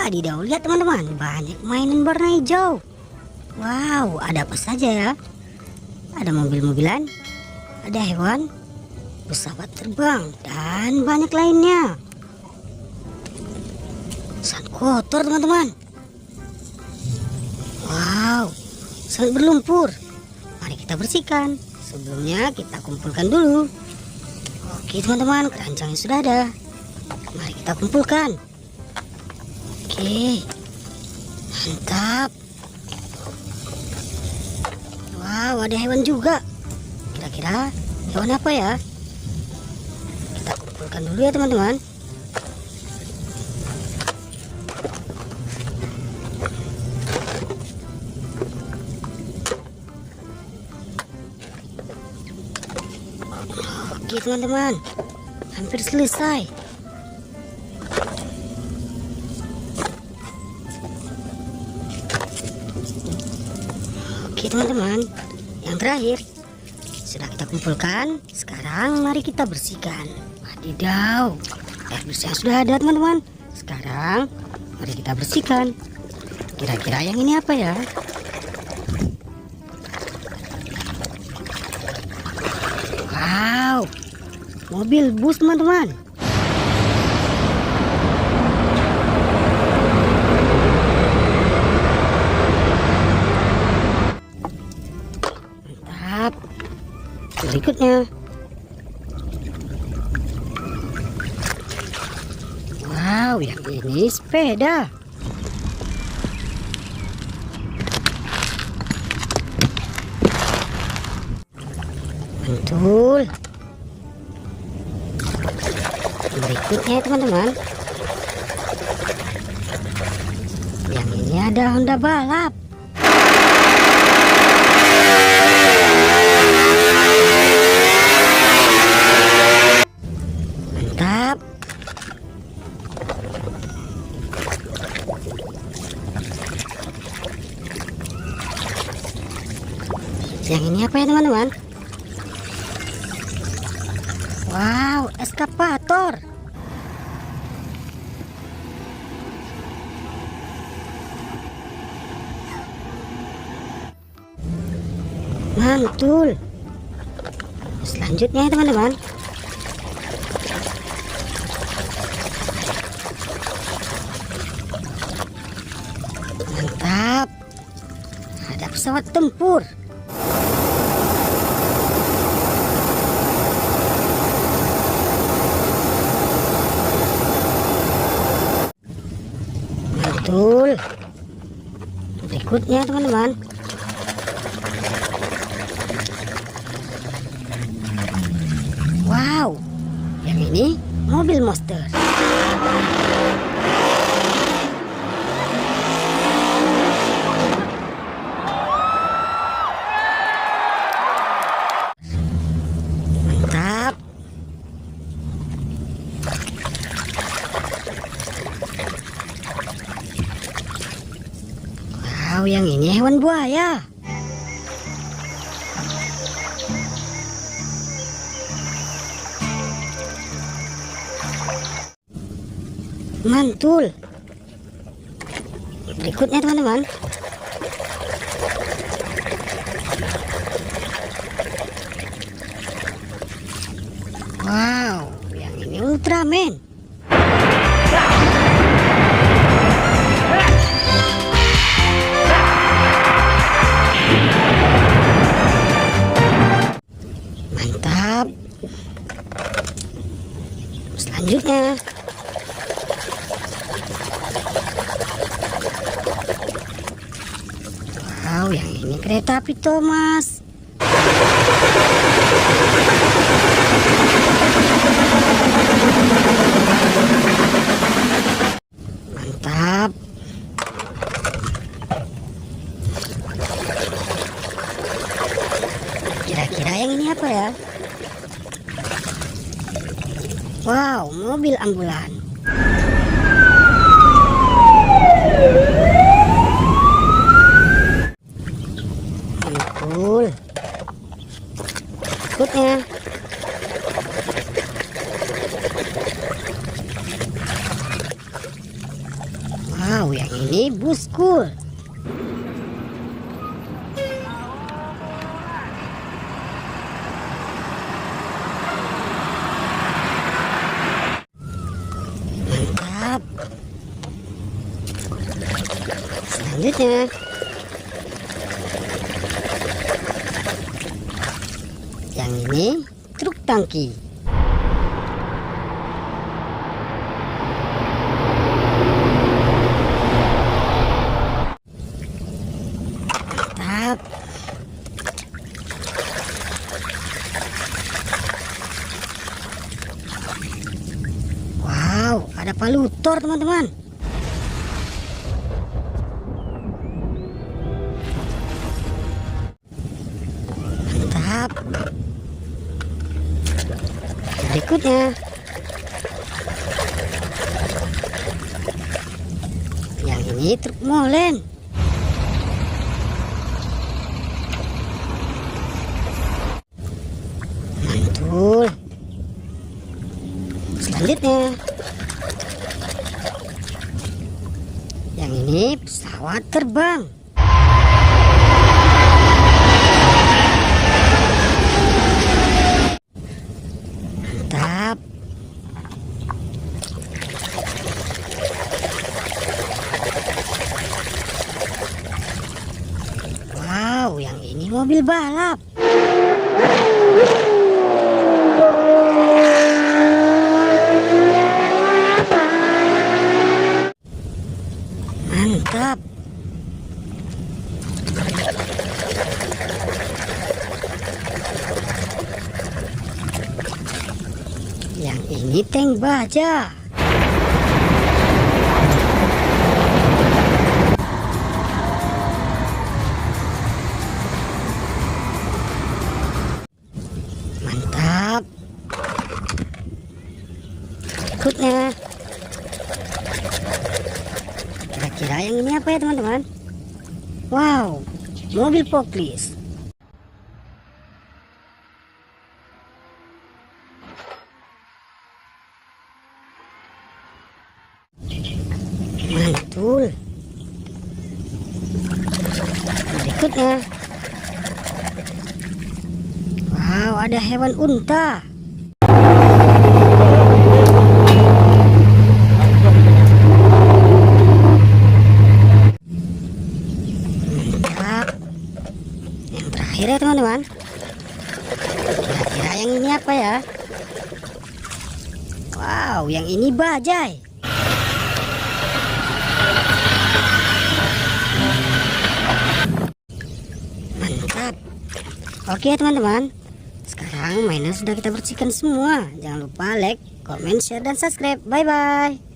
Wadidaw, lihat teman-teman, banyak mainan warna hijau. Wow, ada apa saja ya? Ada mobil-mobilan, ada hewan, pesawat terbang, dan banyak lainnya. Sangat kotor teman-teman. Wow, sangat berlumpur. Mari kita bersihkan. Sebelumnya kita kumpulkan dulu. Oke teman-teman, keranjangnya sudah ada. Mari kita kumpulkan. Oke, mantap. Wow, ada hewan juga. Kira-kira hewan apa ya? Kita kumpulkan dulu ya teman-teman. Oke teman-teman, hampir selesai. Oke teman-teman, yang terakhir sudah kita kumpulkan. Sekarang mari kita bersihkan. Wadidaw, air bersihnya sudah ada teman-teman. Sekarang mari kita bersihkan. Kira-kira yang ini apa ya? Wow, mobil bus teman-teman. Mantap. Berikutnya. Wow, yang ini sepeda. Mantul. Berikutnya teman-teman, yang ini ada Honda balap. Mantap. Yang ini apa ya teman-teman? Wow, eskavator. Mantul. Selanjutnya teman-teman, mantap. Ada pesawat tempur. Mantul. Berikutnya teman-teman, wow, yang ini mobil monster. Mantap. Wow, yang ini hewan buaya. Mantul. Berikutnya teman-teman, wow, yang ini Ultraman. Mantap. Selanjutnya, wow, yang ini kereta api Thomas. Mantap. Kira-kira yang ini apa ya? Wow, mobil ambulan. Mantul. Berikutnya, wow, yang ini buskul. Mantap. Selanjutnya yang ini truk tangki. Mantap. Wow, ada palutor teman-teman. Mantap. Berikutnya yang ini truk molen. Mantul. Selanjutnya yang ini pesawat terbang. Mantap. Wow, yang ini mobil balap. Mantap. Yang ini tank baja. Mantap. Berikutnya kira-kira yang ini apa ya teman-teman? Wow, mobil poklis. Mantul. Berikutnya, wow, ada hewan unta. Mantap. Yang terakhir ya teman-teman, kira-kira yang ini apa ya? Wow, yang ini bajai. Mantap. Oke teman-teman, sekarang mainan sudah kita bersihkan semua. Jangan lupa like, comment, share, dan subscribe. Bye bye.